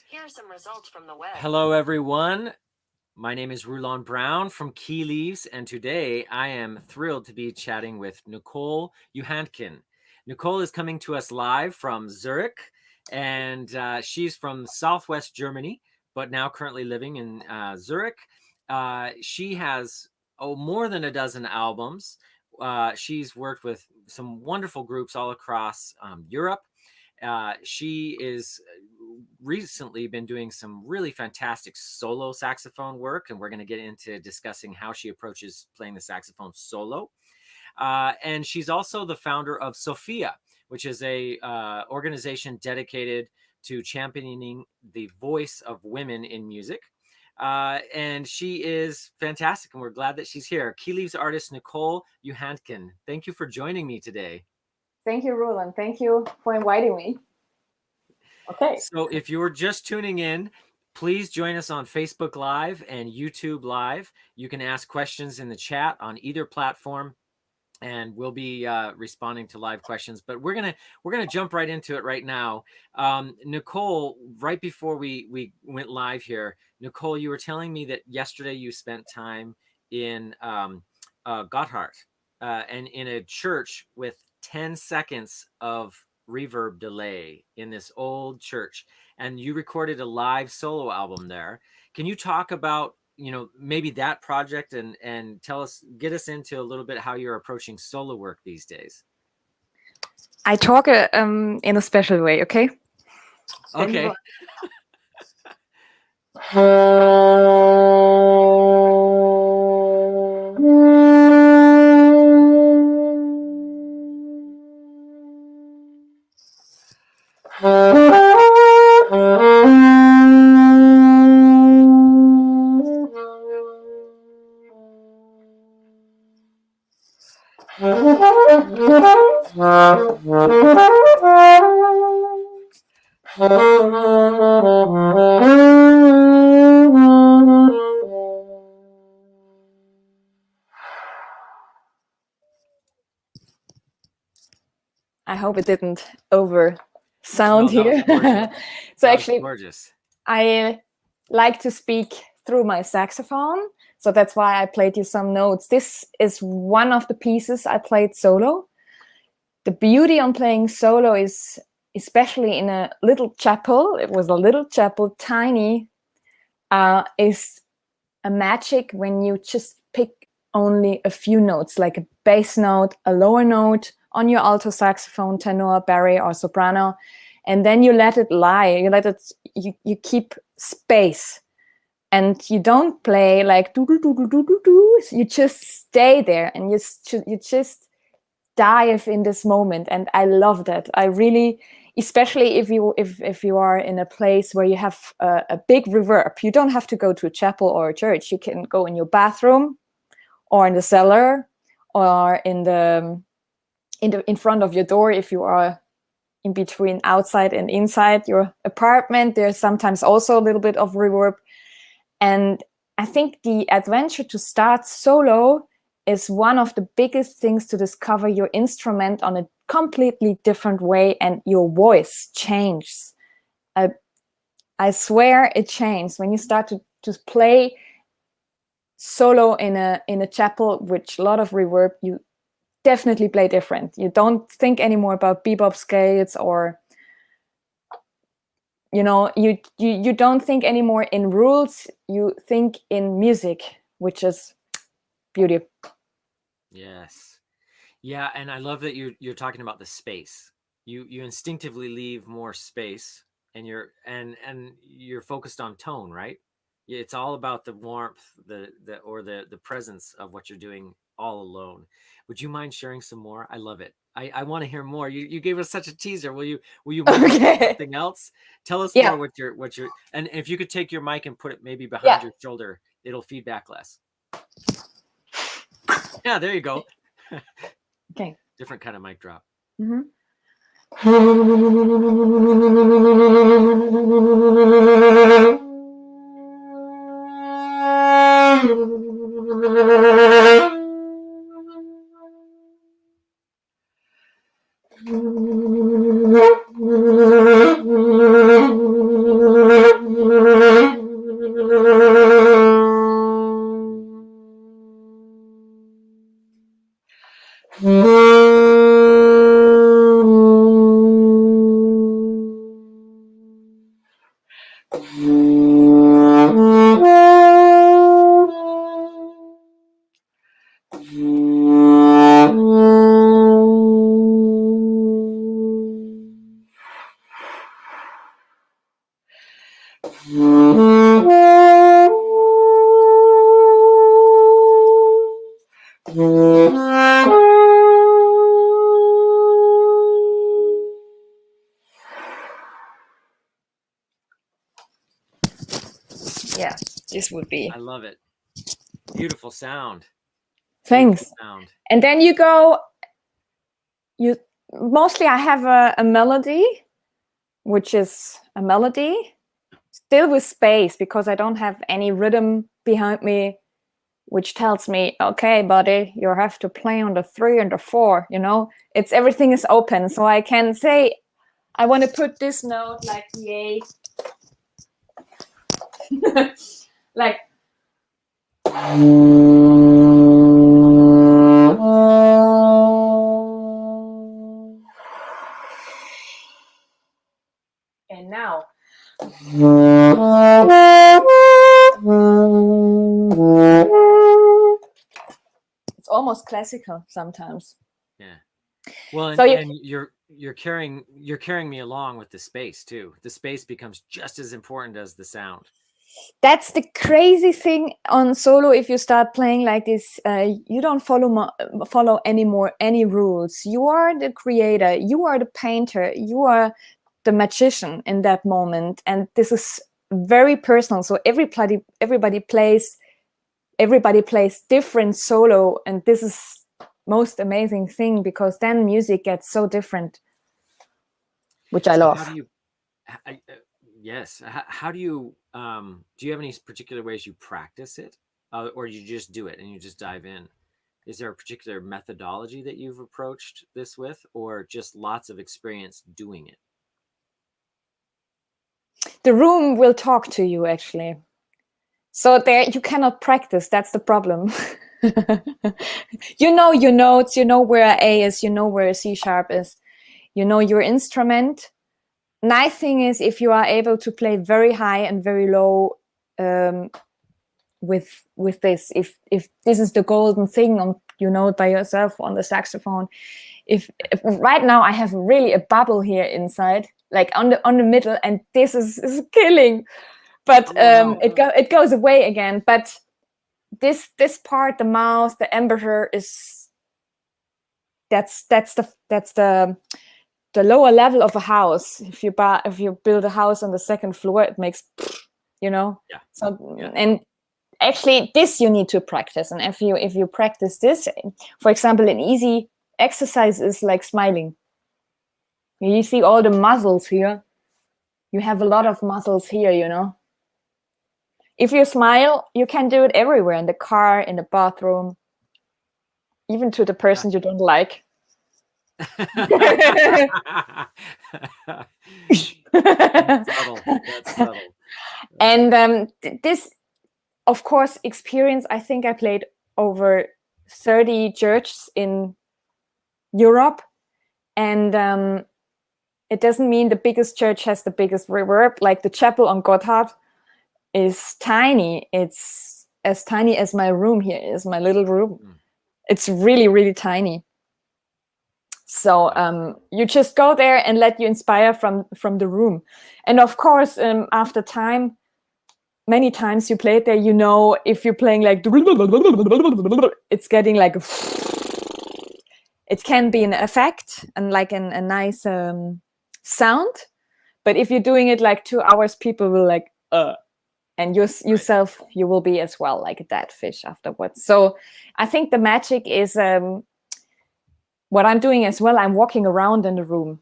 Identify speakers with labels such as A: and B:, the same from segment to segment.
A: Here are some results from the web.
B: Hello, everyone. My name is Rulon Brown from Key Leaves, and today I am thrilled to be chatting with Nicole Johänntgen. Nicole is coming to us live from Zurich, and she's from Southwest Germany, but now currently living in Zurich. She has more than a dozen albums. She's worked with some wonderful groups all across Europe. She is recently been doing some really fantastic solo saxophone work, and we're going to get into discussing how she approaches playing the saxophone solo. And she's also the founder of SOFIA, which is a organization dedicated to championing the voice of women in music. And she is fantastic, and we're glad that she's here. Key Leaves artist Nicole Johänntgen, thank you for joining me today.
C: Thank you, Roland. Thank you for inviting me. Okay.
B: So if you're just tuning in, please join us on Facebook Live and YouTube Live. You can ask questions in the chat on either platform, and we'll be responding to live questions. But we're gonna jump right into it right now. Nicole, right before we went live here, Nicole, you were telling me that yesterday you spent time in Gotthard and in a church with 10 seconds of reverb delay in this old church, and you recorded a live solo album there. Can you talk about, maybe that project and get us into a little bit how you're approaching solo work these days?
C: I talk in a special way, okay?
B: Okay.
C: I hope it didn't over sound here. So actually,
B: gorgeous.
C: I like to speak through my saxophone. So that's why I played you some notes. This is one of the pieces I played solo. The beauty on playing solo is, especially in a little chapel, it was a little chapel, tiny, is a magic when you just pick only a few notes, like a bass note, a lower note on your alto saxophone, tenor, barry, or soprano, and then you let it lie. You let it. You keep space, and you don't play like do do do do do do do. You just stay there, and you just dive in this moment. And I love that. I really, especially if you are in a place where you have a big reverb. You don't have to go to a chapel or a church. You can go in your bathroom, or in the cellar, or in front of your door. If you are in between outside and inside your apartment, there's sometimes also a little bit of reverb. And I think the adventure to start solo is one of the biggest things to discover your instrument on a completely different way, and your voice changes. I swear it changes when you start to play solo in a chapel with a lot of reverb. You definitely play different. You don't think anymore about bebop scales, or you don't think anymore in rules. You think in music, which is beauty.
B: Yes. Yeah, and I love that you're talking about the space. You instinctively leave more space, and you're focused on tone, right? It's all about the warmth, the presence of what you're doing all alone. Would you mind sharing some more? I love it. I want to hear more. You gave us such a teaser. Will you move on to something else? Tell us more what you're and if you could take your mic and put it maybe behind your shoulder, it'll feedback less. Yeah, there you go.
C: Okay.
B: Different kind of mic drop.
C: Mm-hmm. Yeah, this would be.
B: I love it. Beautiful sound.
C: Thanks.
B: Beautiful sound.
C: And then you mostly I have a melody, which is a melody still with space, because I don't have any rhythm behind me which tells me, okay, buddy, you have to play on the 3 and the 4, you know. It's everything is open, so I can say I want to put this note like the A. Like and now it's almost classical sometimes.
B: Yeah. Well, and,
C: So
B: and you're carrying me along with the space too. The space becomes just as important as the sound.
C: That's the crazy thing on solo. If you start playing like this, you don't follow anymore any rules. You are the creator, you are the painter, you are the magician in that moment, and this is very personal. So everybody plays different solo, and this is most amazing thing, because then music gets so different, which I love.
B: How do you? Yes. How do you? Do you have any particular ways you practice it, or you just do it and you just dive in? Is there a particular methodology that you've approached this with, or just lots of experience doing it?
C: The room will talk to you, actually. So there you cannot practice. That's the problem. You know your notes, you know where A is, you know where C sharp is, you know your instrument. Nice thing is if you are able to play very high and very low with this, if this is the golden thing on, you know, by yourself on the saxophone. If right now I have really a bubble here inside, like on the middle, and this is killing, but it goes away again. But this part, the mouth, the embouchure, is that's the lower level of a house. If you build a house on the second floor, it makes, you know.
B: Yeah.
C: So and actually this you need to practice, and if you practice this, for example, an easy exercise is like smiling. You see all the muscles here. You have a lot of muscles here, you know. If you smile, you can do it everywhere, in the car, in the bathroom, even to the person you don't like.
B: That's subtle.
C: And this, of course, experience, I think I played over 30 churches in Europe, and it doesn't mean the biggest church has the biggest reverb. Like the chapel on Gotthard is tiny. It's as tiny as my room here is, my little room. It's really, really tiny. So you just go there and let you inspire from the room. And of course, after time, many times you play it there, you know, if you're playing like, it's getting like, it can be an effect and like a nice sound. But if you're doing it like 2 hours, people will like, and yourself, you will be as well like a dead fish afterwards. So I think the magic is what I'm doing as well. I'm walking around in the room.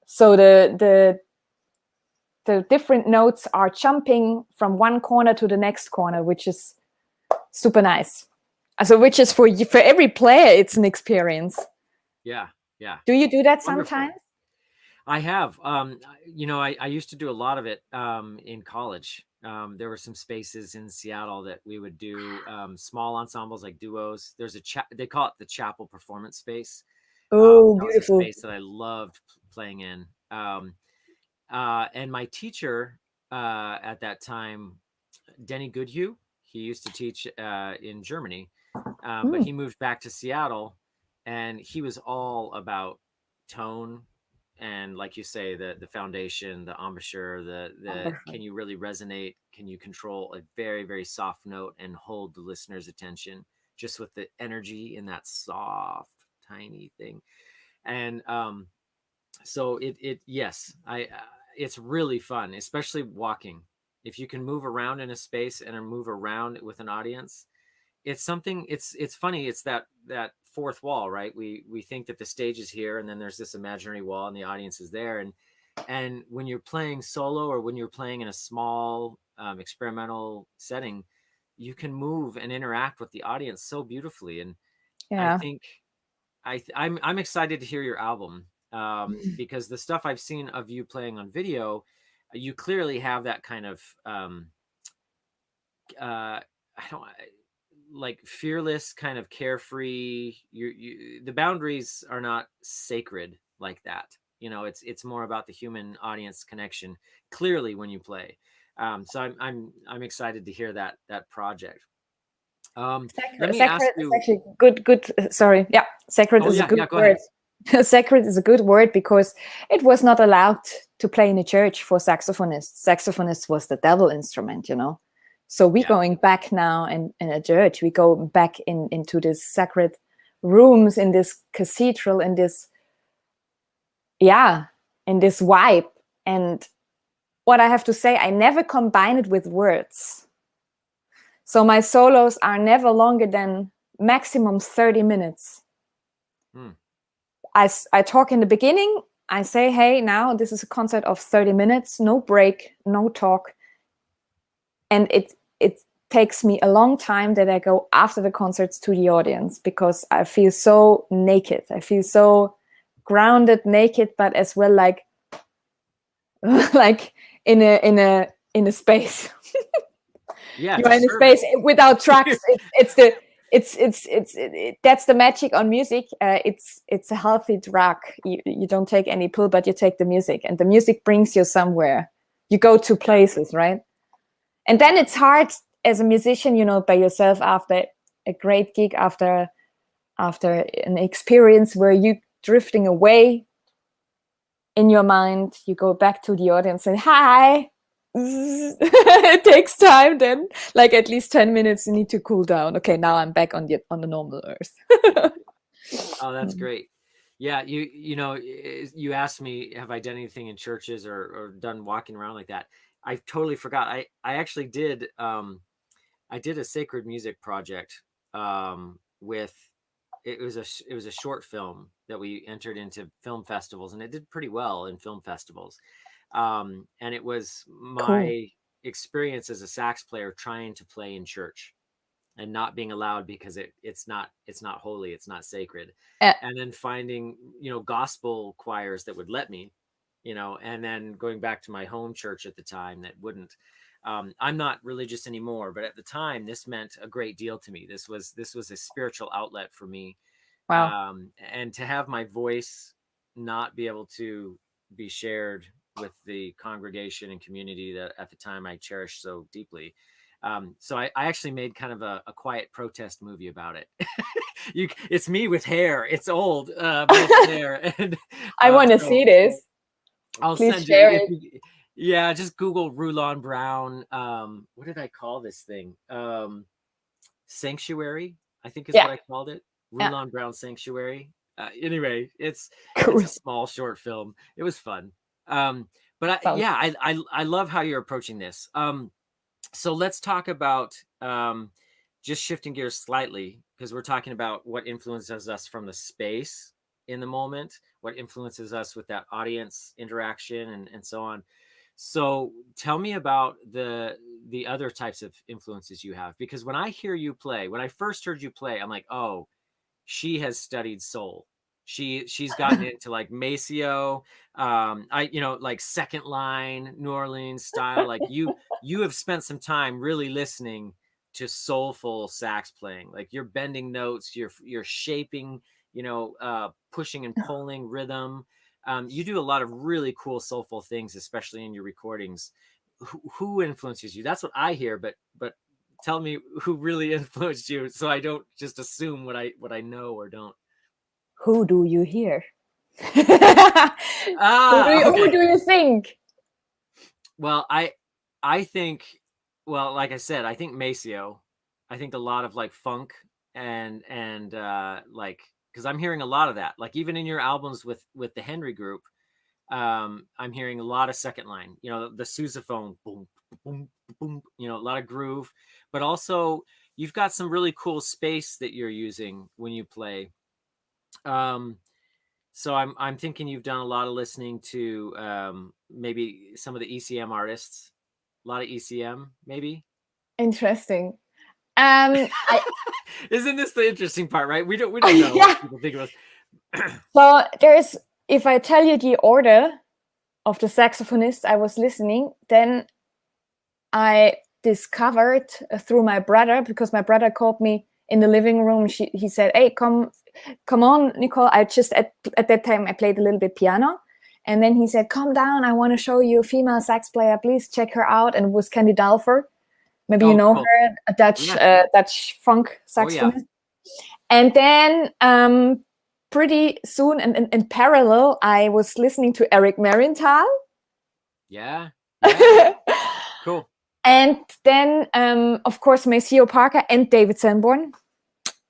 C: So the different notes are jumping from one corner to the next corner, which is super nice. So which is for every player, it's an experience.
B: Yeah.
C: Do you do that
B: Wonderful.
C: sometimes?
B: I have. You know, I used to do a lot of it in college. There were some spaces in Seattle that we would do small ensembles, like duos. There's they call it the chapel performance space.
C: Oh,
B: that
C: beautiful.
B: was a space that I loved playing in. And my teacher at that time, Denny Goodhue. He used to teach in Germany, but he moved back to Seattle, and he was all about tone and, like you say, the foundation, the embouchure, the can you really resonate? Can you control a very, very soft note and hold the listener's attention just with the energy in that soft, tiny thing? And so yes, it's really fun, especially walking. If you can move around in a space and move around with an audience, it's something. It's funny. It's that fourth wall, right? We think that the stage is here, and then there's this imaginary wall, and the audience is there. And when you're playing solo, or when you're playing in a small experimental setting, you can move and interact with the audience so beautifully. And I think I'm excited to hear your album, because the stuff I've seen of you playing on video, you clearly have that kind of I don't like fearless, kind of carefree. The boundaries are not sacred like that. It's more about the human audience connection. Clearly, when you play, so I'm excited to hear that project. Let me ask you.
C: Is actually good. Sorry, yeah, sacred is a good word. Sacred is a good word because it was not allowed to play in a church for saxophonists. Saxophonist was the devil instrument, So we're going back now in a church. We go back into this sacred rooms, in this cathedral, in this vibe. And what I have to say, I never combine it with words. So my solos are never longer than maximum 30 minutes. I talk in the beginning. I say, hey, now this is a concert of 30 minutes, no break, no talk. And it takes me a long time that I go after the concerts to the audience, because I feel so naked. I feel so grounded, naked, but as well like in a space.
B: Yeah,
C: you're in a space without tracks. That's the magic on music. It's a healthy drug. You don't take any pill, but you take the music, and the music brings you somewhere. You go to places, right? And then it's hard as a musician, by yourself, after a great gig, after an experience where you drifting away in your mind, you go back to the audience and hi. It takes time then, like at least 10 minutes. You need to cool down. Okay, now I'm back on the normal earth.
B: Oh, that's great. Yeah, you asked me, have I done anything in churches or done walking around like that? I totally forgot. I actually did. I did a sacred music project with. It was a short film that we entered into film festivals, and it did pretty well in film festivals. And it was my experience as a sax player trying to play in church and not being allowed because it's not holy, it's not sacred. And then finding, gospel choirs that would let me, and then going back to my home church at the time that wouldn't. I'm not religious anymore, but at the time this meant a great deal to me. This was a spiritual outlet for me.
C: Wow.
B: And to have my voice not be able to be shared with the congregation and community that at the time I cherished so deeply. So I actually made kind of a quiet protest movie about it. It's me with hair. It's old, but it's there. And
C: I want to see this.
B: I'll
C: Please
B: send
C: share
B: you.
C: it.
B: Yeah, just Google Rulon Brown. What did I call this thing? Sanctuary, I think is what I called it. Rulon Brown Sanctuary. Anyway, it's a small short film. It was fun. But I love how you're approaching this. So let's talk about just shifting gears slightly, because we're talking about what influences us from the space in the moment, what influences us with that audience interaction and so on. So tell me about the other types of influences you have, because when I hear you play, when I first heard you play, I'm like, oh, she has studied soul. She's gotten into like Maceo, like second line New Orleans style. Like you have spent some time really listening to soulful sax playing. Like you're bending notes, you're shaping, pushing and pulling rhythm. You do a lot of really cool soulful things, especially in your recordings. who influences you? That's what I hear, but tell me who really influenced you, so I don't just assume what I know or don't.
C: Who do you hear?
B: Okay.
C: Who do you think?
B: Well, I think, well, like I said, I think Maceo. I think a lot of like funk and like, because I'm hearing a lot of that. Like even in your albums with the Henry group, I'm hearing a lot of second line. You know, the sousaphone, boom, boom, boom. You know, a lot of groove, but also you've got some really cool space that you're using when you play. So I'm thinking you've done a lot of listening to maybe some of the ECM artists, a lot of ECM, maybe.
C: Interesting.
B: Isn't this the interesting part, right? We don't know
C: Yeah.
B: what people think of us.
C: So there's, if I tell you the order of the saxophonists I was listening, then I discovered through my brother, because my brother called me in the living room. He said, "Hey, come on, Nicole." I just at that time I played a little bit piano, and then he said, "Come down, I want to show you a female sax player. Please check her out." And it was Candy Dalfer. Maybe you know
B: cool.
C: her, a Dutch funk saxophonist. And then pretty soon, and in parallel, I was listening to Eric Marienthal.
B: Yeah. Cool.
C: And then, of course, Maceo Parker and David Sanborn.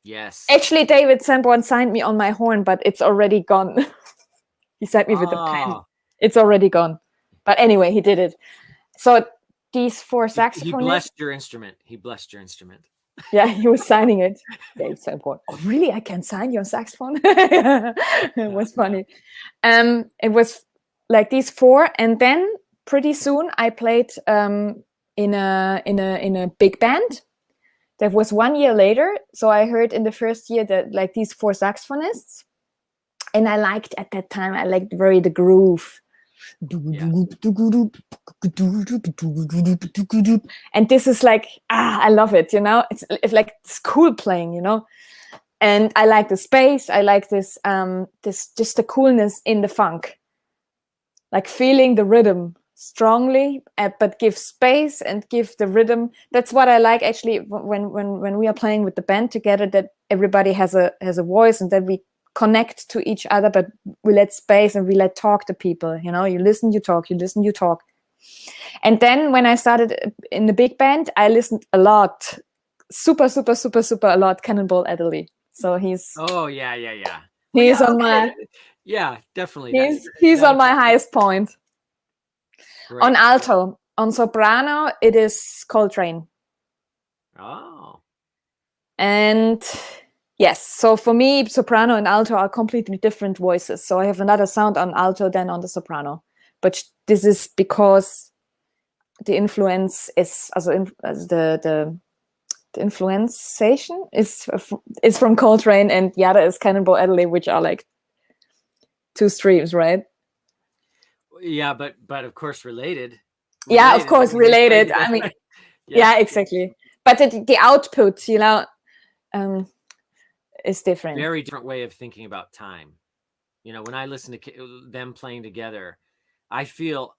B: Yes.
C: Actually, David Sanborn signed me on my horn, but it's already gone. He signed me with a pen. It's already gone. But anyway, he did it. So these four saxophonists.
B: He blessed your instrument.
C: Yeah, he was signing it. David Sanborn. Oh, really? I can sign your saxophone? It was funny. It was like these four, and then pretty soon I played in a big band. That was 1 year later. So I heard in the first year that like these four saxophonists, and I liked at that time. I liked very the groove. Yeah. And this is like, I love it, you know. It's like it's cool playing, you know. And I like the space. I like this just the coolness in the funk, like feeling the rhythm strongly, but give space and give the rhythm. That's what I like actually when we are playing with the band together. That everybody has a voice, and that we connect to each other, but we let space and we let talk to people. You know, you listen, you talk, you listen, you talk. And then when I started in the big band, I listened a lot, super a lot, Cannonball Adderley. So he's He's on my
B: definitely.
C: He's on my highest point.
B: Great.
C: On alto, on soprano, it is Coltrane.
B: Oh.
C: And yes, so for me, soprano and alto are completely different voices. So I have another sound on alto than on the soprano. But this is because the influence is, the influenciation is from Coltrane, and the other is Cannonball Adderley, which are like two streams, right?
B: Yeah, but of course related.
C: Yeah, of course related. I mean, yeah, exactly. But the output, you know, is different.
B: Very different way of thinking about time. You know, when I listen to them playing together, I feel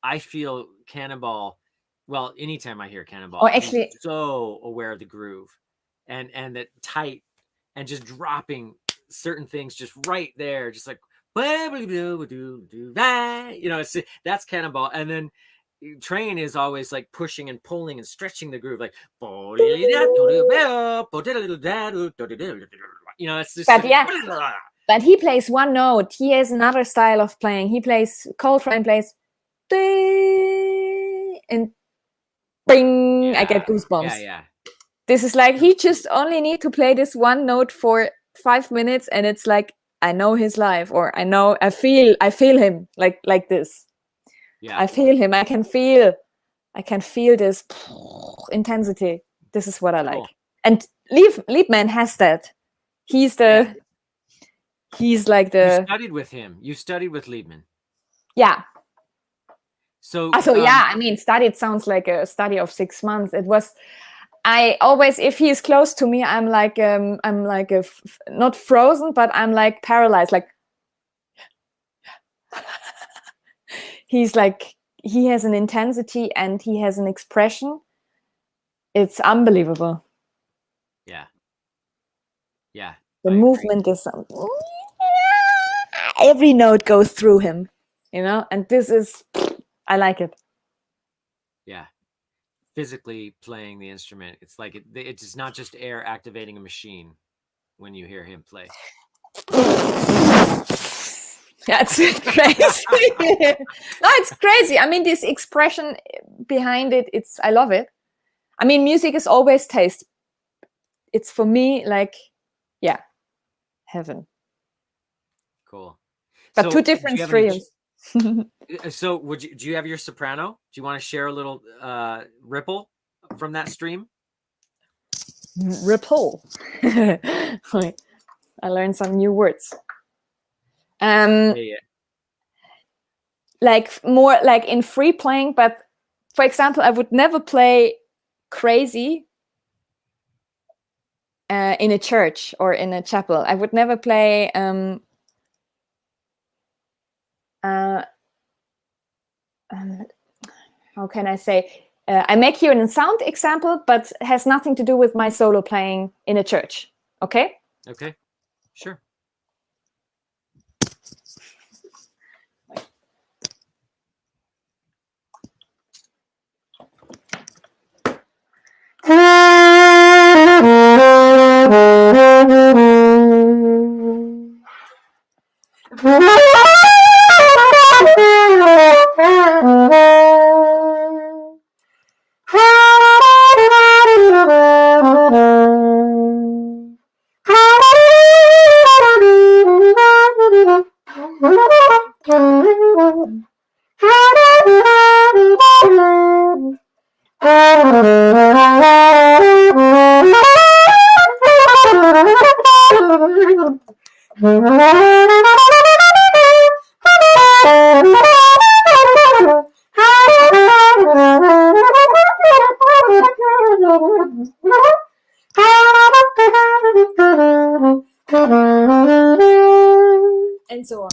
B: Cannonball. Well, anytime I hear Cannonball,
C: oh, actually,
B: I'm so aware of the groove and that tight and just dropping certain things just right there, just like, you know, that's Cannonball. And then Train is always like pushing and pulling and stretching the groove, like, you know, it's just.
C: But yeah, but he plays one note. He has another style of playing. Coltrane plays, and bing, I get goosebumps.
B: Yeah.
C: This is like, he just only need to play this one note for 5 minutes, and it's like, I know his life, or I feel him like this. Yeah. I feel him. I can feel this intensity. This is what I like. And Liebman has that. He's like the.
B: You studied with him. You studied with Liebman.
C: Yeah.
B: So
C: yeah, I mean, studied sounds like a study of 6 months. It was. I always, if he's close to me, I'm like not frozen, but I'm like paralyzed. Like he's like he has an intensity and he has an expression. It's unbelievable.
B: Yeah. Yeah.
C: The
B: I agree.
C: movement is every note goes through him, and this is, I like it.
B: Yeah. Physically playing the instrument. It's like it's not just air activating a machine when you hear him play.
C: That's crazy. No, it's crazy. I mean, this expression behind it, I love it. I mean, music is always taste. It's for me like, yeah, heaven.
B: Cool.
C: But
B: So,
C: two different streams.
B: So do you have your soprano? Do you want to share a little ripple from that stream?
C: Ripple. I learned some new words. Like more like in free playing, but for example, I would never play crazy in a church or in a chapel. I would never play how can I say? I make here a sound example, but has nothing to do with my solo playing in a church. Okay?
B: Okay, sure.
C: And so on.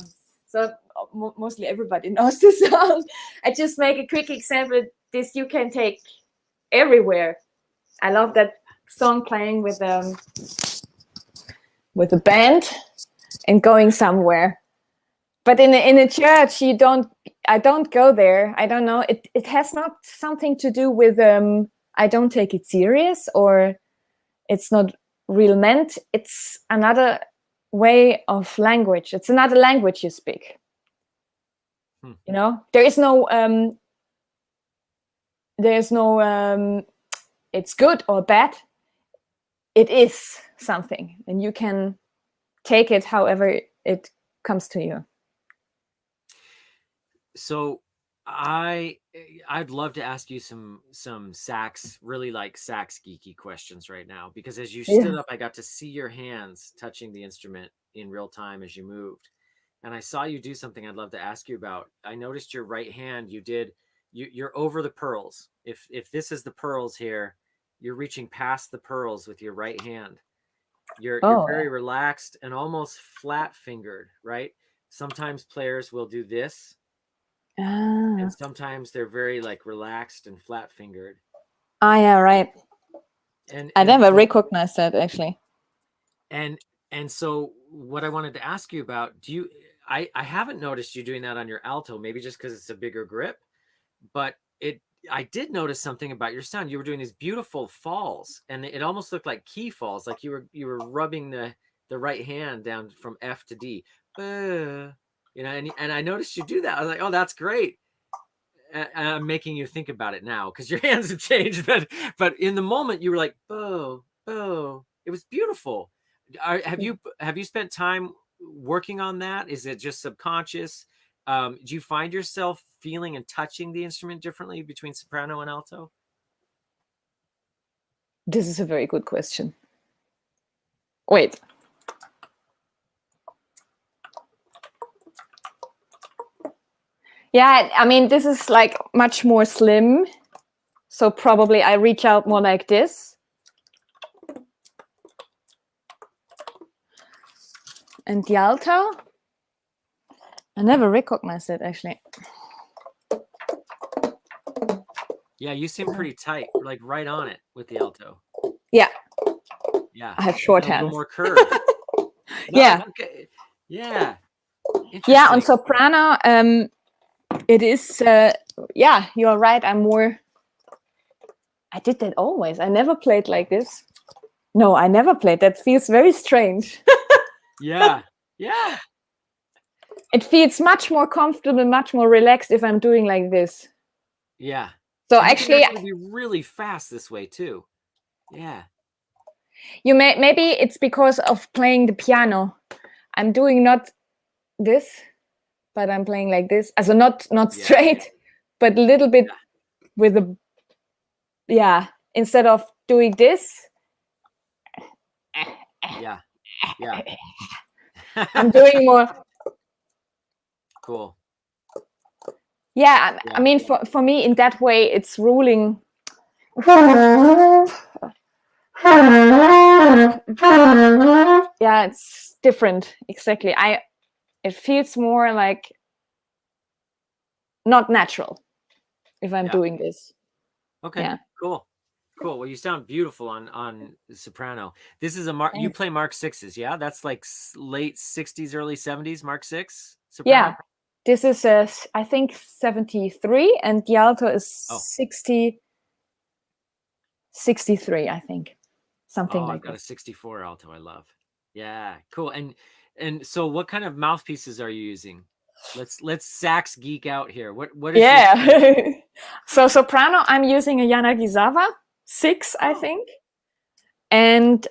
C: So mostly everybody knows this song. I just make a quick example. This you can take everywhere. I love that song playing with a band and going somewhere. But in a church, I don't go there. I don't know. It has not something to do with I don't take it serious or it's not real meant. It's another way of language. It's another language you speak. There is no it's good or bad. It is something, and you can take it however it comes to you.
B: So I'd love to ask you some sax, really like sax geeky questions right now, because as you stood up, I got to see your hands touching the instrument in real time as you moved. And I saw you do something I'd love to ask you about. I noticed your right hand, you're over the pearls. If this is the pearls here, you're reaching past the pearls with your right hand. You're very relaxed and almost flat fingered, right? Sometimes players will do this. And sometimes they're very like relaxed and flat fingered.
C: Yeah, right.
B: And
C: I never recognized that actually.
B: And so what I wanted to ask you about, I haven't noticed you doing that on your alto, maybe just because it's a bigger grip, but I did notice something about your sound. You were doing these beautiful falls, and it almost looked like key falls, like you were rubbing the right hand down from F to D. And I noticed you do that. I was like, oh, that's great. I'm making you think about it now because your hands have changed, but in the moment you were like, oh, it was beautiful. Have you spent time working on that? Is it just subconscious? Do you find yourself feeling and touching the instrument differently between soprano and alto?
C: This is a very good question. Wait. Yeah, I mean, this is like much more slim. So probably I reach out more like this. And the alto, I never recognized it actually.
B: Yeah, you seem pretty tight, like right on it with the alto.
C: Yeah,
B: Yeah,
C: I have short
B: a little
C: hands.
B: more curve. No,
C: Yeah.
B: okay. Yeah.
C: Yeah, on
B: Interesting.
C: soprano, it is. Yeah, you're right. I did that always. I never played like this. No, I never played. That feels very strange.
B: Yeah. Yeah.
C: It feels much more comfortable, much more relaxed if I'm doing like this.
B: Yeah.
C: So
B: And
C: actually,
B: you can actually be really fast this way too. Yeah.
C: maybe it's because of playing the piano. I'm doing not this, but I'm playing like this. Also not straight, but a little bit with a, instead of doing this.
B: Yeah. Yeah.
C: I'm doing more.
B: Cool.
C: Yeah, I mean, for me, in that way, it's ruling. Yeah, it's different. Exactly. It feels more like not natural if I'm doing this.
B: Okay.
C: Yeah.
B: Cool. Well, you sound beautiful on soprano. This is you play Mark 6s, yeah? That's like late 60s, early 70s, Mark 6 soprano?
C: Yeah. This is I think 73, and the alto is 63, I think. Something like
B: I've got
C: that.
B: a 64 alto I love. Yeah, cool. And so what kind of mouthpieces are you using? Let's sax geek out here. What is
C: Yeah. So soprano, I'm using a Yanagisawa 6, I think. And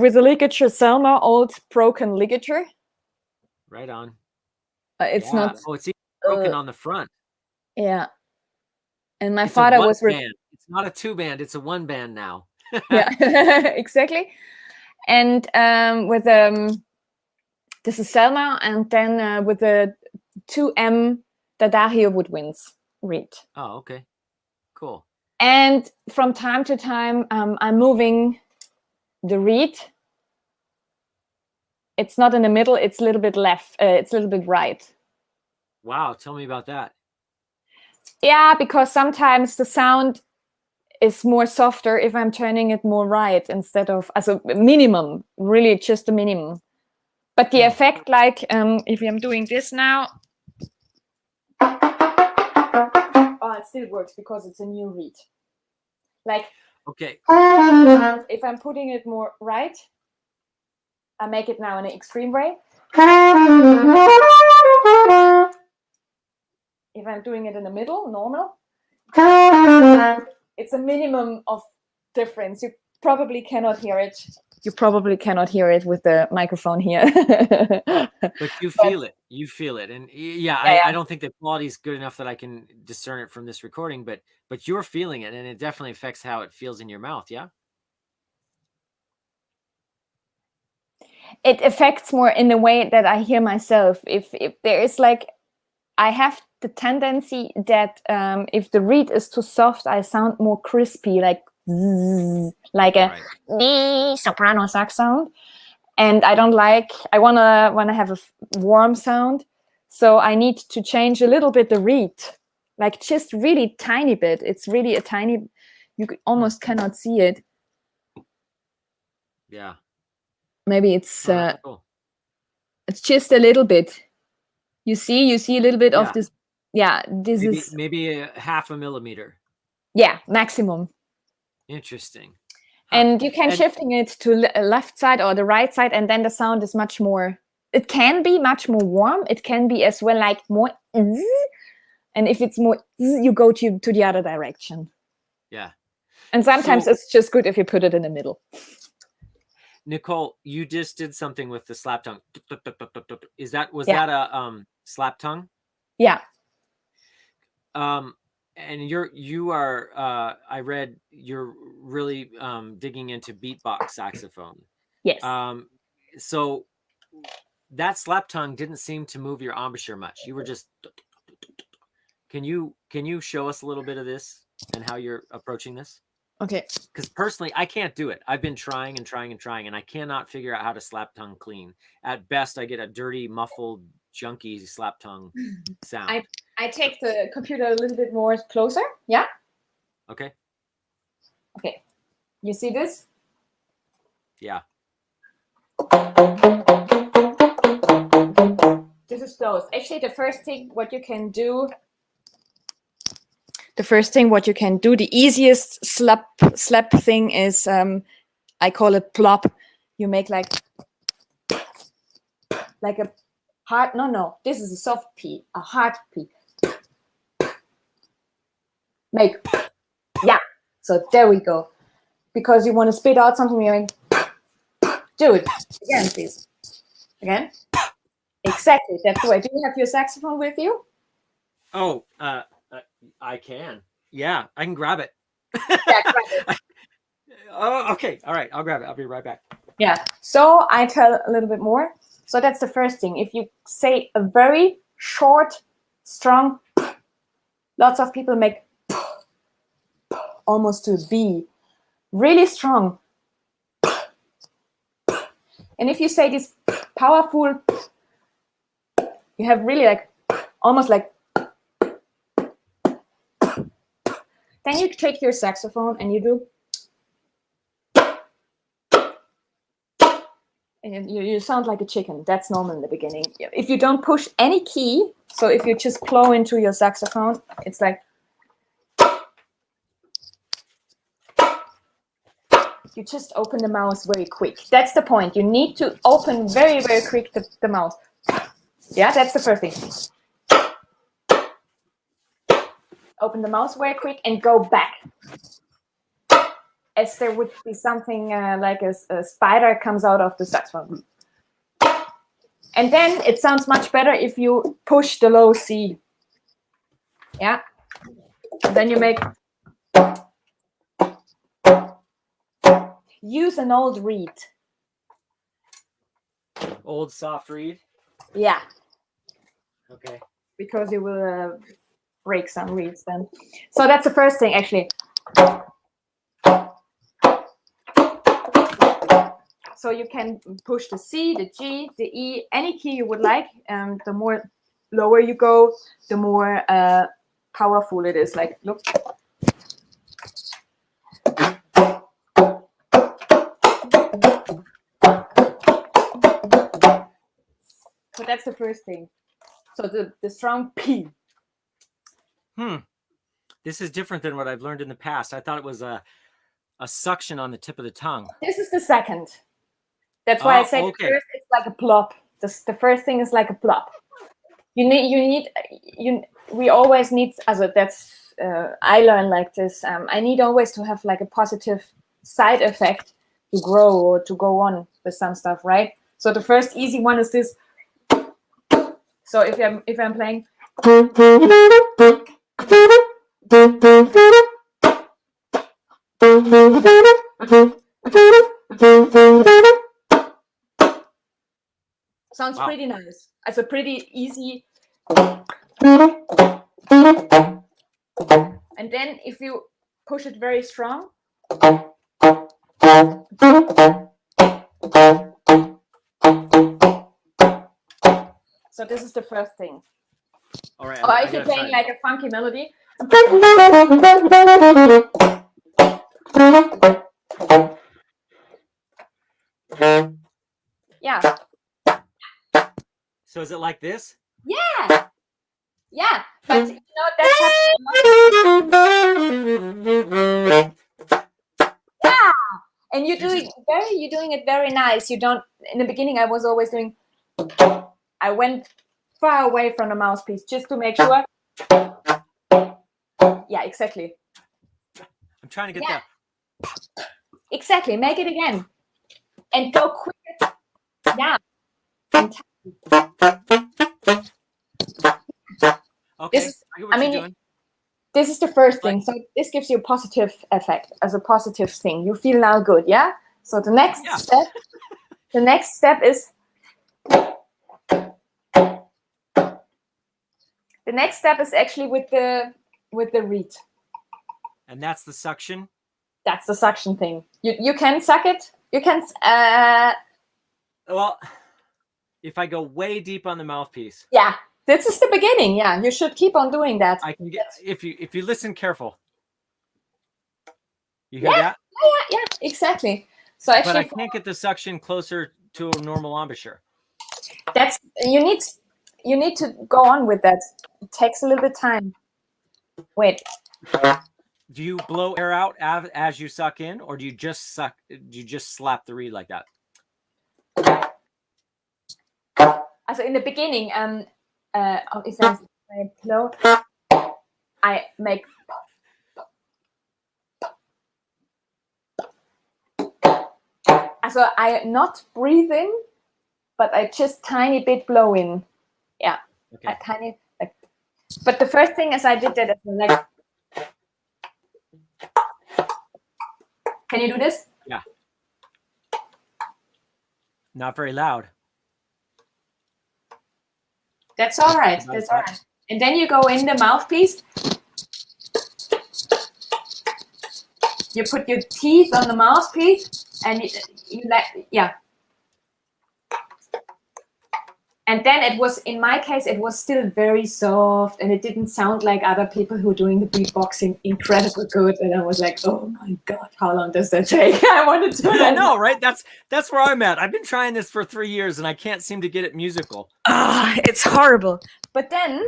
C: with the ligature Selma, old broken ligature.
B: Right on.
C: It's not.
B: Oh, it's broken on the front.
C: Yeah. And my
B: it's
C: father was.
B: Band. It's not a 2-band. It's a 1-band now.
C: Yeah, exactly. And with this is Selma, and then with the 2M D'Addario woodwinds reed.
B: Oh, okay, cool.
C: And from time to time, I'm moving the reed. It's not in the middle. It's a little bit left. It's a little bit right.
B: Wow, tell me about that.
C: Yeah, because sometimes the sound is more softer if I'm turning it more right instead of as a minimum, really just a minimum. But the effect, like if I'm doing this now, it still works because it's a new reed. Like,
B: okay,
C: if I'm putting it more right, I make it now in an extreme way. If I'm doing it in the middle, normal, it's a minimum of difference. You probably cannot hear it. You probably cannot hear it with the microphone here.
B: But you feel it. You feel it. And I don't think the quality is good enough that I can discern it from this recording, but you're feeling it, and it definitely affects how it feels in your mouth, yeah?
C: It affects more in the way that I hear myself. If there is like, I have the tendency that if the reed is too soft, I sound more crispy, like zzz, like a soprano sax sound. And I don't like. I wanna have a warm sound, so I need to change a little bit the reed, like just really tiny bit. It's really a tiny. You almost cannot see it.
B: Yeah.
C: Maybe it's
B: cool.
C: It's just a little bit. You see a little bit of this. Yeah, this is
B: maybe a 0.5 millimeter.
C: Yeah, maximum.
B: Interesting.
C: And you can shifting it to left side or the right side, and then the sound is much more. It can be much more warm. It can be as well like more, and if it's more, you go to the other direction.
B: Yeah.
C: And sometimes it's just good if you put it in the middle.
B: Nicole, you just did something with the slap tongue. Was that a slap tongue?
C: Yeah.
B: And you are I read you're really digging into beatbox saxophone.
C: Yes.
B: So that slap tongue didn't seem to move your embouchure much. You were just. Can you show us a little bit of this and how you're approaching this?
C: Okay.
B: Because personally, I can't do it. I've been trying, and I cannot figure out how to slap tongue clean. At best, I get a dirty, muffled, junky slap tongue sound.
C: I take the computer a little bit more closer. Yeah.
B: Okay.
C: Okay. You see this?
B: Yeah.
C: This is close. Actually, the first thing what you can do, the easiest slap thing is, I call it plop. You make like a hard, no, this is a soft P, a hard P. Make, yeah. So there we go. Because you want to spit out something, you're like, do it again, please. Again. Exactly. That's the way. Do you have your saxophone with you?
B: Oh, I can. Yeah, I can grab it.
C: Yeah, grab it.
B: Oh, okay. All right. I'll grab it. I'll be right back.
C: Yeah. So I tell a little bit more. So that's the first thing. If you say a very short, strong, lots of people make almost to a B. Really strong. And if you say this powerful, you have really like, almost like, then you take your saxophone and you do, and you sound like a chicken. That's normal in the beginning. If you don't push any key, so if you just blow into your saxophone, it's like, you just open the mouth very quick. That's the point. You need to open very, very quick the mouth. Yeah, that's the first thing. Open the mouth very quick and go back. As there would be something like a spider comes out of the saxophone. And then it sounds much better if you push the low C. Yeah. And then you make, use an old reed.
B: Old soft reed.
C: Yeah.
B: Okay.
C: Because you will break some reeds then. So that's the first thing, actually. So you can push the C, the G, the E, any key you would like. The more lower you go, the more powerful it is. Like, look. So that's the first thing. So the strong P.
B: This is different than what I've learned in the past. I thought it was a suction on the tip of the tongue.
C: This is the second. That's why I said
B: okay.
C: the first is like a plop. The first thing is like a plop. We always need, also that's, I learned like this, I need always to have like a positive side effect to grow or to go on with some stuff, right? So the first easy one is this. So if I'm playing, sounds pretty nice. It's a pretty easy. And then if you push it very strong, so this is the first thing.
B: All right.
C: Or if you're playing like a funky melody. Yeah.
B: So is it like this?
C: Yeah. Yeah. But you know that's yeah. And you're doing it very nice. You don't, in the beginning I was always doing, I went far away from the mouthpiece just to make sure. Yeah, exactly.
B: I'm trying to get that.
C: Exactly. Make it again. And go quicker. Yeah.
B: Okay.
C: This is the first thing. So this gives you a positive effect, as a positive thing. You feel now good, yeah? So the next step is actually with the reed.
B: And that's the suction?
C: That's the suction thing. You can suck it. You can
B: well, if I go way deep on the mouthpiece.
C: Yeah. This is the beginning. Yeah, you should keep on doing that.
B: I can get if you listen careful. You hear that?
C: Yeah, exactly. So
B: But
C: actually,
B: I can't get the suction closer to a normal embouchure.
C: that's you need to go on with that. It takes a little bit of time. Wait.
B: Do you blow air out as you suck in, or do you just suck? Do you just slap the reed like that?
C: Also in the beginning, if I blow, I make. Also I not breathe in, but I just tiny bit blow in. Yeah,
B: Okay.
C: a tiny. Like, but the first thing is I did that like. Can you do this?
B: Yeah. Not very loud.
C: That's all right. That's all right. And then you go in the mouthpiece. You put your teeth on the mouthpiece, and you let And then it was, in my case, it was still very soft, and it didn't sound like other people who were doing the beatboxing incredibly good. And I was like, oh my God, how long does that take? I want to do it.
B: I know, right? That's where I'm at. I've been trying this for 3 years, and I can't seem to get it musical.
C: It's horrible. But then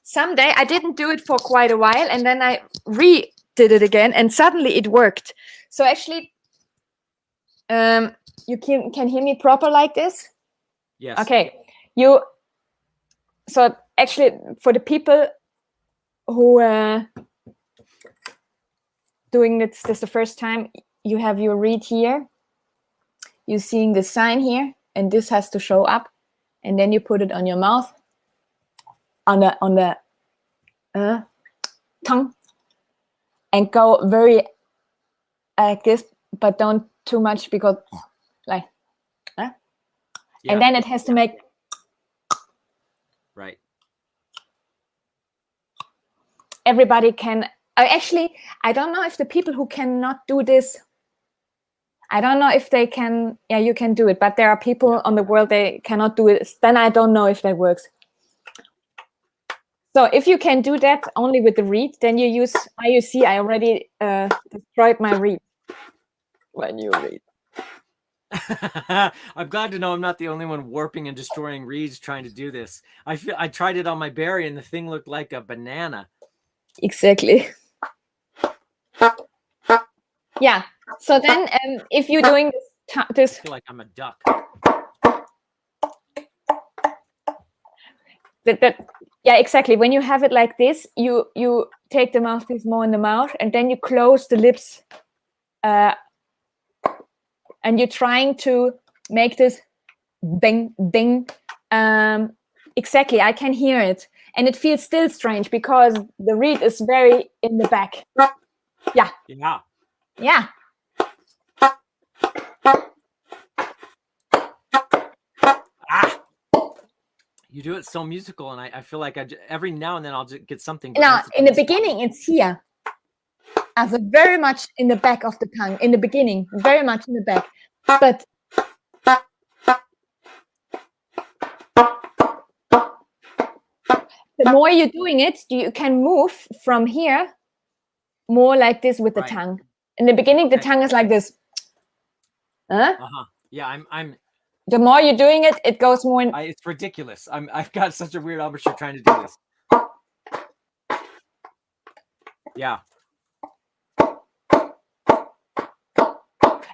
C: someday I didn't do it for quite a while, and then I redid it again, and suddenly it worked. So actually, you can hear me proper like this?
B: Yes.
C: Okay. So actually, for the people who doing this the first time, you have your reed here. You're seeing the sign here, and this has to show up, and then you put it on your mouth, on the tongue, and go very like this, but don't too much, because like, and then it has to make.
B: Right.
C: Everybody can. Actually, I don't know if the people who cannot do this, I don't know if they can. Yeah, you can do it, but there are people on the world they cannot do it. Then I don't know if that works. So if you can do that only with the reed, then you use. You see, I already destroyed my reed. My new reed.
B: I'm glad to know I'm not the only one warping and destroying reeds trying to do this. I tried it on my berry, and the thing looked like a banana.
C: Exactly. Yeah. So then, if you're doing this,
B: I feel like I'm a duck.
C: Yeah, exactly. When you have it like this, you take the mouthpiece more in the mouth, and then you close the lips, and you're trying to make this ding ding. Exactly, I can hear it, and it feels still strange because the reed is very in the back. Yeah.
B: Yeah.
C: Yeah.
B: You do it so musical, and I feel like every now and then I'll just get something.
C: Now, in the beginning, it's here. As very much in the back of the tongue. In the beginning, very much in the back. But the more you're doing it, you can move from here more like this with the tongue. In the beginning, the tongue is like this.
B: Yeah, I'm.
C: The more you're doing it, it goes more in.
B: It's ridiculous. I've got such a weird embouchure trying to do this. Yeah.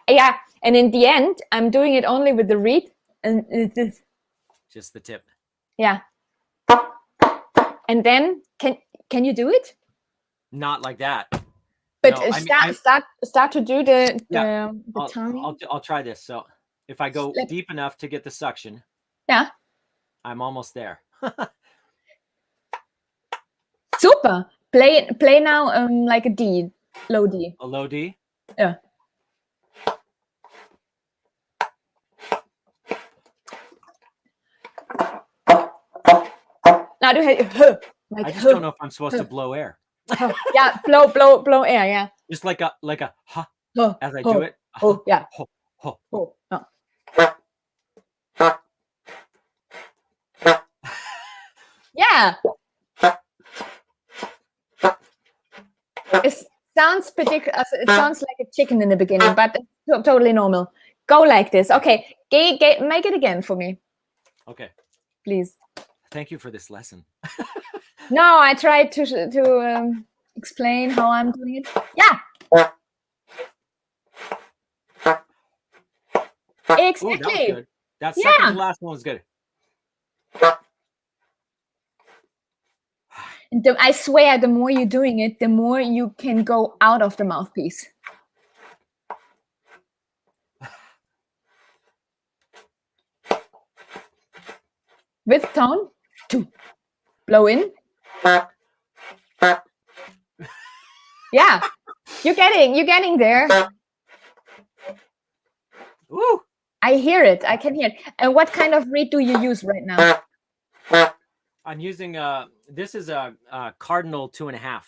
C: Yeah, and in the end, I'm doing it only with the reed, and it's
B: just the tip.
C: Yeah. And then can you do it?
B: Not like that.
C: But no, start to do the
B: tongue. I'll try this. So if I go deep enough to get the suction, I'm almost there.
C: Super. Play now like a D, low D.
B: A low D?
C: Yeah. Now do
B: like I just don't know if I'm supposed to blow air.
C: Yeah, blow air, yeah.
B: Just like a as I do it.
C: Yeah.
B: No.
C: Yeah. sounds ridiculous. It sounds like a chicken in the beginning, but it's totally normal. Go like this. Okay, make it again for me,
B: Okay.
C: please.
B: Thank you for this lesson.
C: No, I tried to explain how I'm doing it. Yeah.
B: Ooh, that was
C: Exactly.
B: good. That second to last one was good.
C: I swear, the more you're doing it, the more you can go out of the mouthpiece. With tone, two. Blow in. Yeah, you're getting there.
B: Ooh.
C: I hear it. I can hear it. And what kind of reed do you use right now?
B: I'm using this is a cardinal 2.5,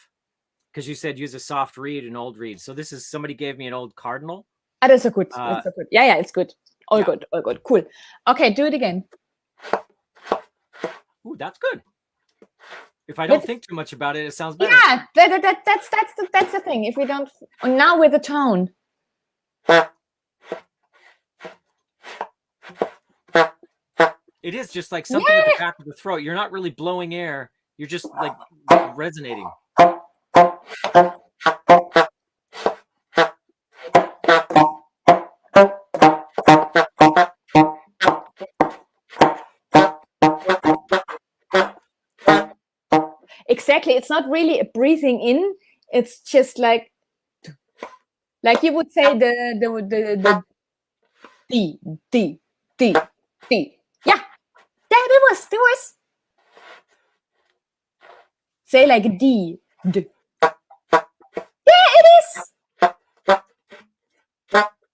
B: because you said use a soft reed, an old reed. So this is, somebody gave me an old cardinal.
C: Ah, that's a good. That's a good. Yeah, it's good. All
B: yeah.
C: good. All good. Cool. Okay, do it again.
B: Ooh, that's good. If I don't think too much about it, it sounds better.
C: Yeah, that's the thing. If we don't now with the tone.
B: It is just like something at the back of the throat. You're not really blowing air. You're just like resonating.
C: Exactly. It's not really a breathing in. It's just like you would say the D. Yeah. There was. Say like D. D. Yeah, it is.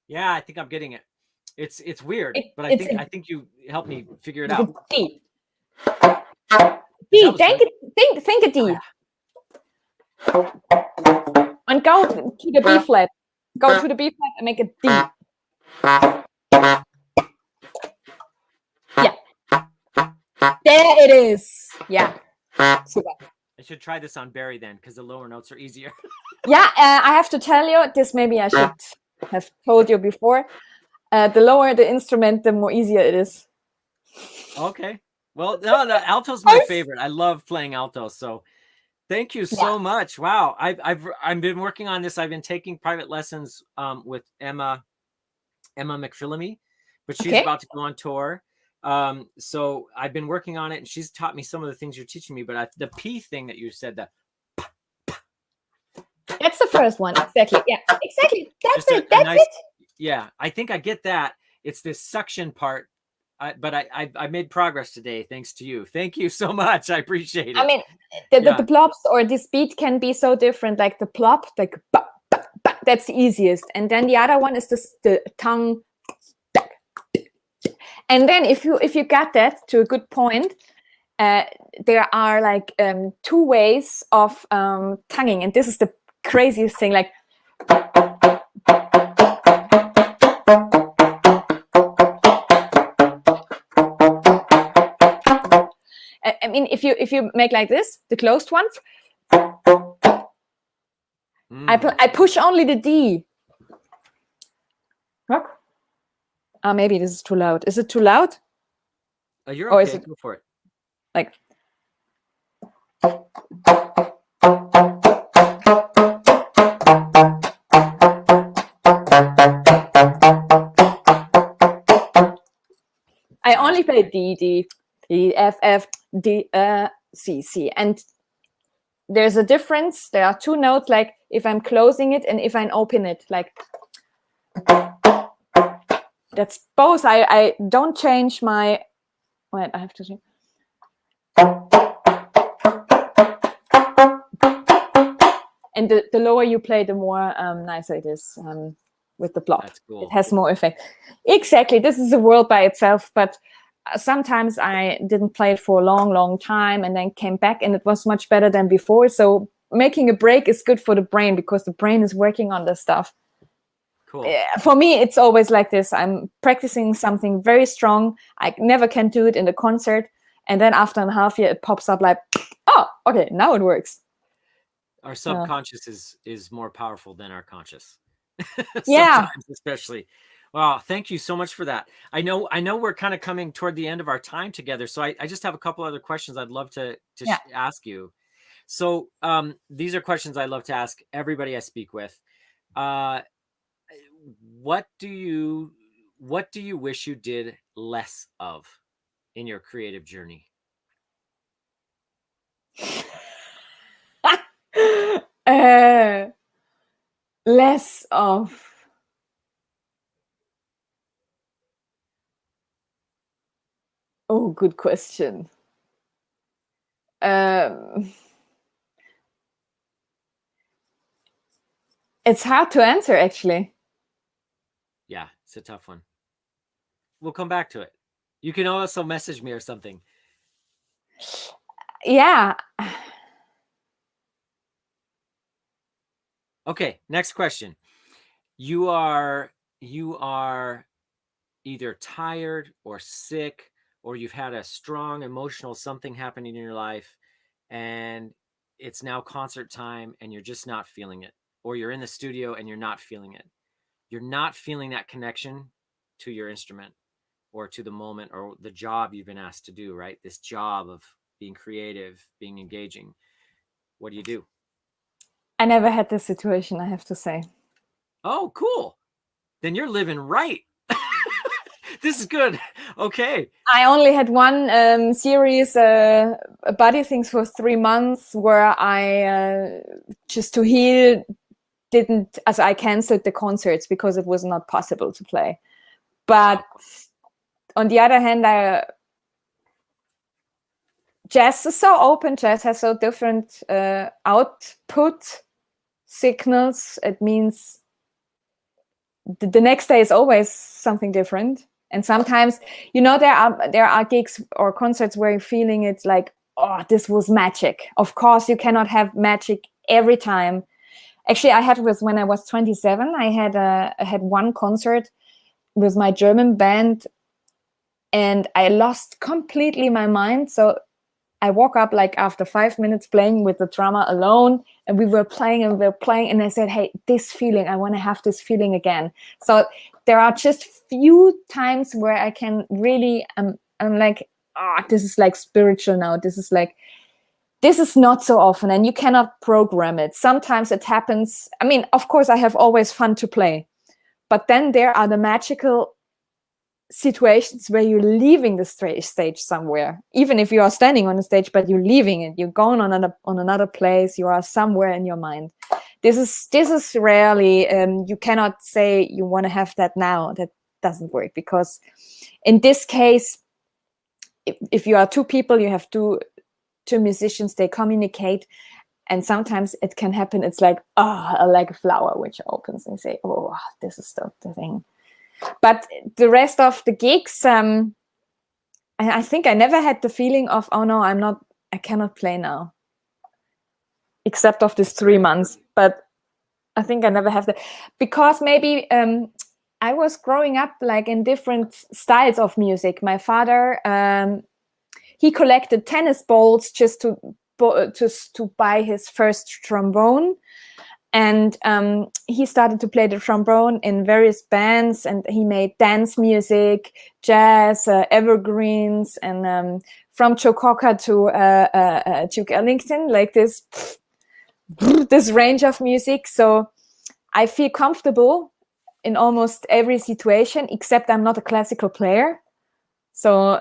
B: Yeah, I think I'm getting it. It's weird, but I think you helped me figure it out.
C: D. D. Think a D. And go to the B flat. Go to the B flat and make a D. Yeah. There it is. Yeah. Super.
B: I should try this on Barry then, because the lower notes are easier.
C: Yeah, I have to tell you, this maybe I should have told you before. The lower the instrument, the more easier it is.
B: Okay. Well, no, the alto's my favorite. I love playing alto. So thank you so much. Wow. I've been working on this. I've been taking private lessons with Emma McPhillamy, but she's about to go on tour. So I've been working on it, and she's taught me some of the things you're teaching me, but the P thing that you said,
C: that's the first one. Exactly. Yeah, exactly. That's it. That's it.
B: Yeah, I think I get that. It's this suction part. But I made progress today, thanks to you. Thank you so much. I appreciate it.
C: I mean, the plops or this beat can be so different. Like the plop, like ba, ba, ba, that's the easiest. And then the other one is the tongue. And then if you got that to a good point, there are like 2 ways of tonguing, and this is the craziest thing. Like. I mean, if you make like this, the closed ones, I push only the D. Look. Maybe this is too loud. Is it too loud?
B: You're okay. Go for it.
C: Like. I only play D, D, E, F, F, D, C, C. And there's a difference. There are 2 notes, like if I'm closing it and if I open it, like that's both. I don't change my, wait, I have to see. And the lower you play, the more nicer it is with the block.
B: That's cool.
C: It has more effect. Exactly. This is a world by itself, but sometimes I didn't play it for a long time and then came back and it was much better than before. So making a break is good for the brain because the brain is working on this stuff.
B: Cool.
C: For me, it's always like this. I'm practicing something very strong. I never can do it in the concert. And then after a half year, it pops up like, oh, okay, now it works.
B: Our subconscious is more powerful than our conscious.
C: Yeah.
B: Sometimes, especially. Wow, thank you so much for that. I know we're kind of coming toward the end of our time together, so I just have a couple other questions I'd love to ask you. So these are questions I love to ask everybody I speak with. What do you wish you did less of in your creative journey?
C: Less of. Oh, good question. It's hard to answer, actually.
B: Yeah, it's a tough one. We'll come back to it. You can also message me or something.
C: Yeah.
B: Okay, next question. You are either tired or sick, or you've had a strong emotional something happening in your life, and it's now concert time and you're just not feeling it, or you're in the studio and you're not feeling it. You're not feeling that connection to your instrument or to the moment or the job you've been asked to do, right? This job of being creative, being engaging. What do you do?
C: I never had this situation, I have to say.
B: Oh, cool. Then you're living right. This is good. Okay.
C: I only had one series, body things for 3 months, where I just to heal I canceled the concerts because it was not possible to play. But on the other hand, jazz is so open. Jazz has so different output signals. It means the next day is always something different. And sometimes, there are gigs or concerts where you're feeling it's like, oh, this was magic. Of course, you cannot have magic every time. Actually, I had when I was 27, I had one concert with my German band, and I lost completely my mind. So I woke up like after 5 minutes playing with the drummer alone, and we were playing, and I said, hey, this feeling, I want to have this feeling again. So there are just few times where I can really, I'm like, this is like spiritual now. This is not so often, and you cannot program it. Sometimes it happens. I mean, of course, I have always fun to play, but then there are the magical situations where you're leaving the stage somewhere, even if you are standing on the stage, but you're leaving it, you're going on another place, you are somewhere in your mind. This is rarely, you cannot say you want to have that now. That doesn't work, because in this case, if you are two people, you have two musicians, they communicate, and sometimes it can happen. It's like, like a flower which opens, and say, oh, this is the thing. But the rest of the gigs, I think I never had the feeling of, oh no, I cannot play now, except of this 3 months. But I think I never have that, because maybe I was growing up like in different styles of music. My father, he collected tennis balls just to buy his first trombone. And he started to play the trombone in various bands, and he made dance music, jazz, evergreens, and from Joe Cocker to Duke Ellington, like this range of music. So I feel comfortable in almost every situation, except I'm not a classical player. So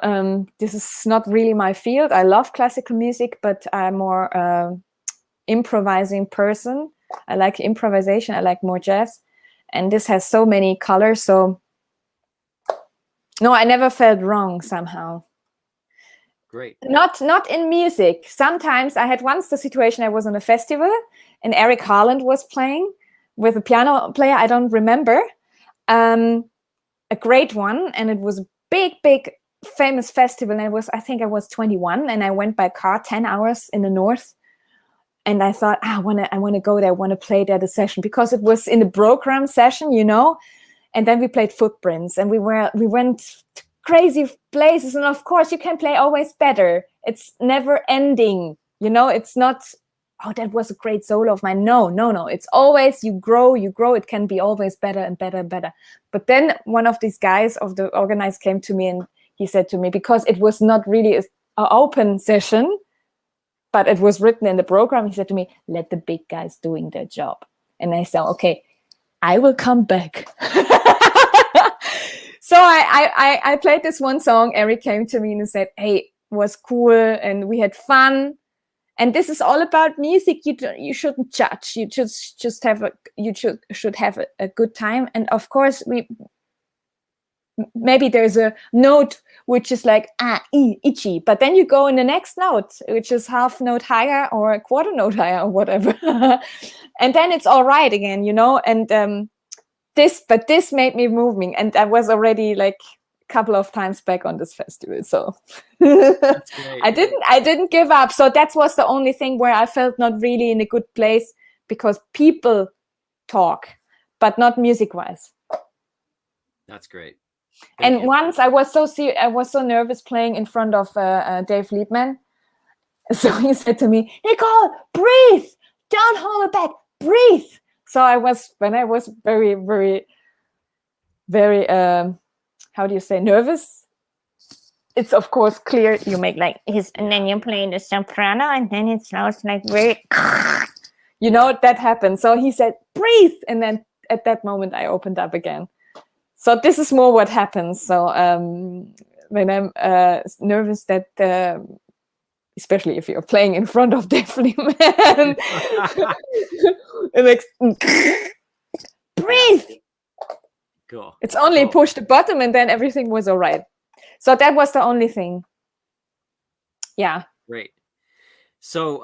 C: this is not really my field. I love classical music, but I'm more improvising person. I like improvisation. I like more jazz, and this has so many colors. So no, I never felt wrong somehow.
B: Great.
C: Not in music. Sometimes I had once the situation, I was on a festival and Eric Harland was playing with a piano player. I don't remember. A great one, and it was a big famous festival. And I think I was 21, and I went by car 10 hours in the north. And I thought, I want to go there, I want to play there the session, because it was in the program session, And then we played Footprints, and we went to crazy places. And of course, you can play always better. It's never ending, It's not oh, that was a great solo of mine. No. It's always you grow. It can be always better and better and better. But then one of these guys of the organized came to me and he said to me, because it was not really an open session, but it was written in the program, he said to me, let the big guys doing their job. And I said, okay, I will come back. So I played this one song. Eric came to me and said, hey, it was cool and we had fun. And this is all about music. You shouldn't judge. You just have should have a good time. And of course, maybe there's a note which is like itchy, but then you go in the next note, which is half note higher or a quarter note higher or whatever, and then it's all right again, you know. And this made me moving, and I was already like a couple of times back on this festival, so I didn't give up. So that was the only thing where I felt not really in a good place, because people talk, but not music wise.
B: That's great.
C: And once I was so nervous playing in front of Dave Liebman. So he said to me, Nicole, breathe, don't hold it back, breathe. So when I was very, very, very, how do you say, nervous? It's of course clear you make like his, and then you play the soprano, and then it sounds like very, you know, that happened. So he said, breathe. And then at that moment I opened up again. So this is more what happens. So when I'm nervous, that especially if you're playing in front of Dave Liebman, it makes breathe.
B: Cool.
C: It's only push the button, and then everything was all right. So that was the only thing. Yeah.
B: Great. So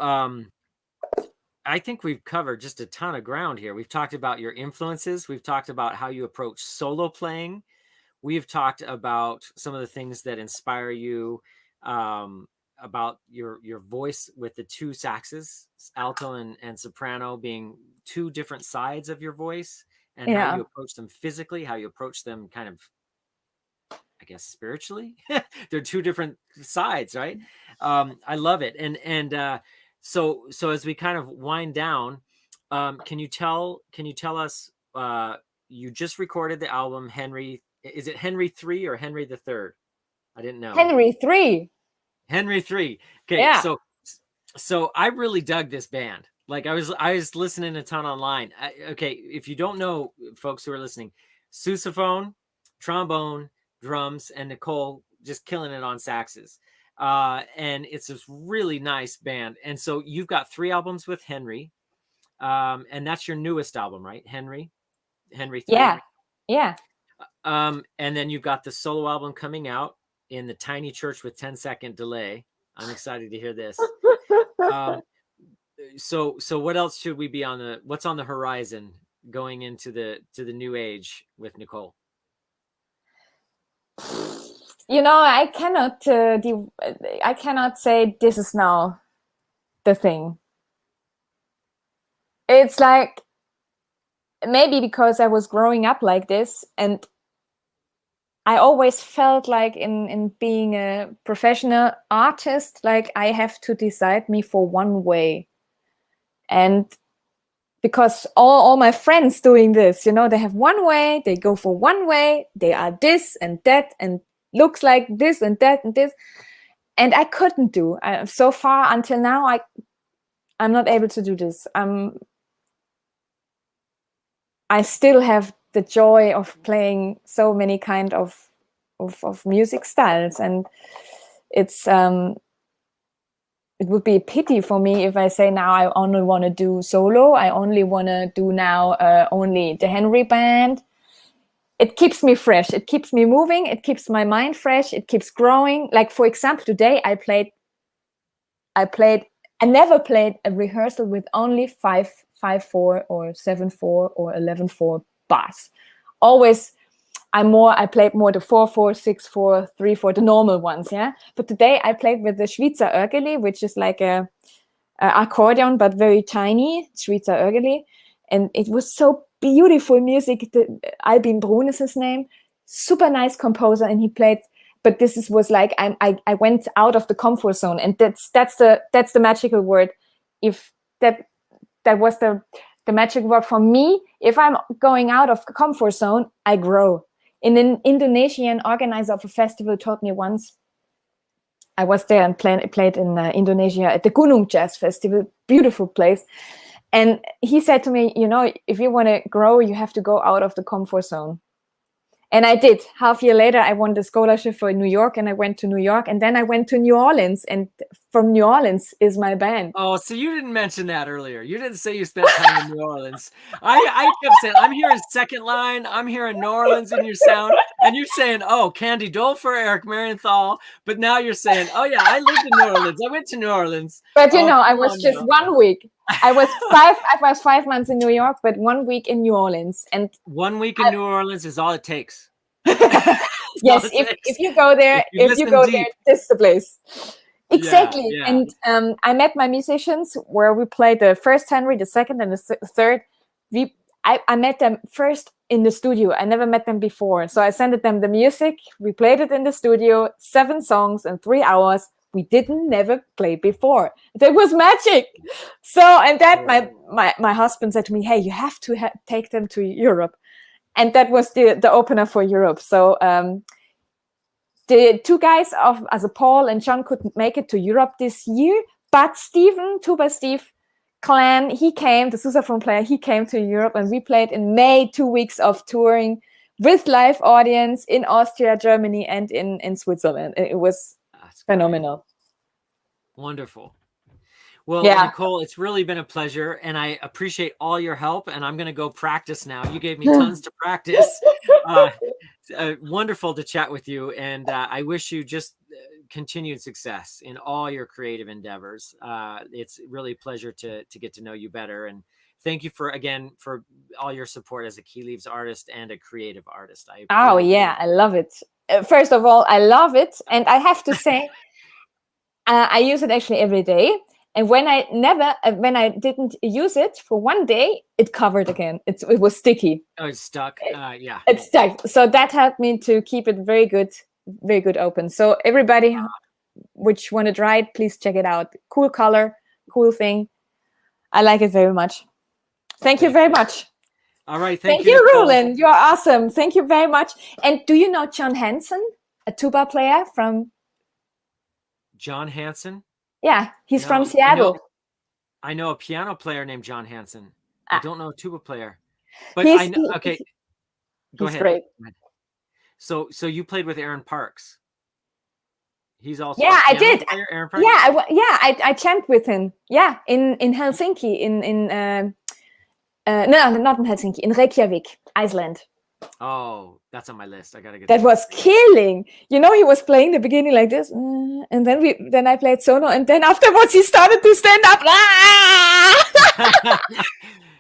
B: I think we've covered just a ton of ground here. We've talked about your influences. We've talked about how you approach solo playing. We've talked about some of the things that inspire you, about your voice with the two saxes, alto and soprano, being two different sides of your voice, and how you approach them physically, how you approach them kind of, I guess, spiritually. They're two different sides, right? I love it. And so as we kind of wind down, can you tell us, you just recorded the album Henry, is it Henry III or Henry the Third? I didn't know.
C: Henry III.
B: Henry III. Okay. Yeah. So I really dug this band. Like I was listening a ton online. Okay. If you don't know, folks who are listening, sousaphone, trombone, drums, and Nicole just killing it on saxes. And it's this really nice band. And so you've got 3 albums with Henry. And that's your newest album, right? Henry III.
C: Yeah. Yeah.
B: And then you've got the solo album coming out in the tiny church with 10-second delay. I'm excited to hear this. So what else should we be what's on the horizon going into the new age with Nicole?
C: You know, I cannot say this is now the thing. It's like, maybe because I was growing up like this, and I always felt like in being a professional artist, like I have to decide me for one way. And because all my friends doing this, you know, they have one way, they go for one way, they are this and that, and looks like this and that and this. And I couldn't do. So far until now, I'm not able to do this. I still have the joy of playing so many kind of music styles, and it's it would be a pity for me if I say now I only want to do solo. I only want to do now only the Henry band. It keeps me fresh. It keeps me moving. It keeps my mind fresh. It keeps growing. Like, for example, today I never played a rehearsal with only 5/4 or 7/4 or 11/4 bass. Always I played more the 4/4, 6/4, 3/4, the normal ones, yeah. But today I played with the Schweizer Örgeli, which is like a accordion but very tiny, Schweizer Örgeli, and it was so beautiful music. Albin Brun is his name, super nice composer, and he played. But was like I went out of the comfort zone, and that's the magical word. If that was the magic word for me. If I'm going out of comfort zone, I grow. An Indonesian organizer of a festival told me once, I was there and played in Indonesia at the Gunung Jazz Festival, beautiful place. And he said to me, if you want to grow, you have to go out of the comfort zone. And I did. Half a year later, I won the scholarship for New York, and I went to New York, and then I went to New Orleans, and from New Orleans is my band.
B: Oh, so you didn't mention that earlier. You didn't say you spent time in New Orleans. I kept saying, I'm hearing second line, I'm hearing New Orleans in your sound, and you're saying, oh, Candy Dolfer, Eric Marienthal, but now you're saying, oh yeah, I lived in New Orleans. I went to New Orleans.
C: But I was just 1 week. I was 5 months in New York, but 1 week in New Orleans. And
B: 1 week in New Orleans is all it takes.
C: Yes, if you go there, this is the place. Exactly.
B: Yeah, yeah.
C: And I met my musicians where we played the first Henry, the second, and the third. I met them first in the studio. I never met them before. So I sent them the music. We played it in the studio, 7 songs in 3 hours. We didn't never play before. That was magic. So, and that my husband said to me, hey, you have to take them to Europe. And that was the opener for Europe. So the 2 guys as a Paul and John couldn't make it to Europe this year, but Tuba Steve Clan, he came, the sousaphone player, he came to Europe, and we played in May, 2 weeks of touring with live audience in Austria, Germany, and in Switzerland. It was phenomenal.
B: Wonderful. Well,
C: yeah.
B: Nicole, it's really been a pleasure, and I appreciate all your help, and I'm going to go practice now. You gave me tons to practice. Wonderful to chat with you, and I wish you just continued success in all your creative endeavors. It's really a pleasure to get to know you better, and thank you for all your support as a Key Leaves artist and a creative artist.
C: I love it. First of all, I love it, and I have to say, I use it actually every day. And when I didn't use it for 1 day, it covered again. It was sticky.
B: Oh, it's stuck. Yeah.
C: It's stuck. So that helped me to keep it very good open. So everybody which want to try it, please check it out. Cool color, cool thing. I like it very much. Thank you very much.
B: All right.
C: Thank you, Rulon. You're awesome. Thank you very much. And do you know John Hansen, a tuba player from?
B: John Hansen?
C: Yeah, he's from Seattle.
B: I know a piano player named John Hansen. I don't know a tuba player. But okay. Go ahead.
C: Great.
B: So you played with Aaron Parks. He's also
C: I did.
B: Player, Aaron Parks?
C: I jammed with him. Yeah, in Helsinki, no, not in Helsinki, in Reykjavik, Iceland.
B: Oh, that's on my list. I gotta get
C: that. Was killing. He was playing the beginning like this, and then I played solo, and then afterwards he started to stand up.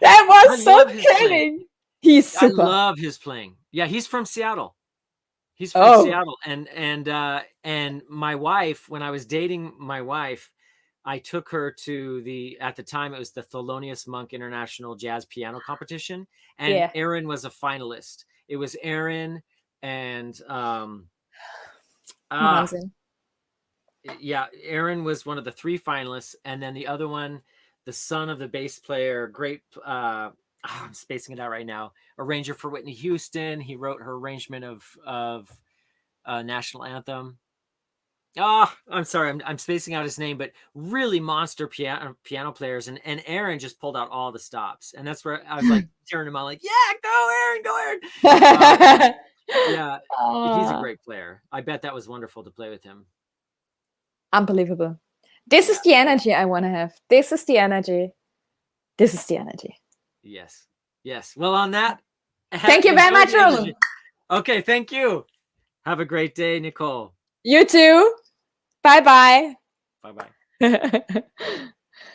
C: That was so killing. He's super.
B: I love his playing. Yeah, he's from Seattle. He's from Seattle, and my wife, when I was dating my wife, I took her to at the time it was the Thelonious Monk International Jazz Piano Competition, and Aaron was a finalist. It was Aaron and Aaron was one of the 3 finalists, and then the other one, the son of the bass player, great. I'm spacing it out right now. Arranger for Whitney Houston. He wrote her arrangement of national anthem. I'm sorry, I'm spacing out his name, but really monster piano players, and Aaron just pulled out all the stops, and that's where I was like cheering him on, like, yeah, go Aaron. Yeah, he's a great player. I bet that was wonderful to play with him.
C: Unbelievable. This is the energy I want to have. This is the energy.
B: Yes. Well, on that,
C: thank you very much, Rulon.
B: Okay, thank you. Have a great day, Nicole.
C: You too. Bye-bye.
B: Bye-bye.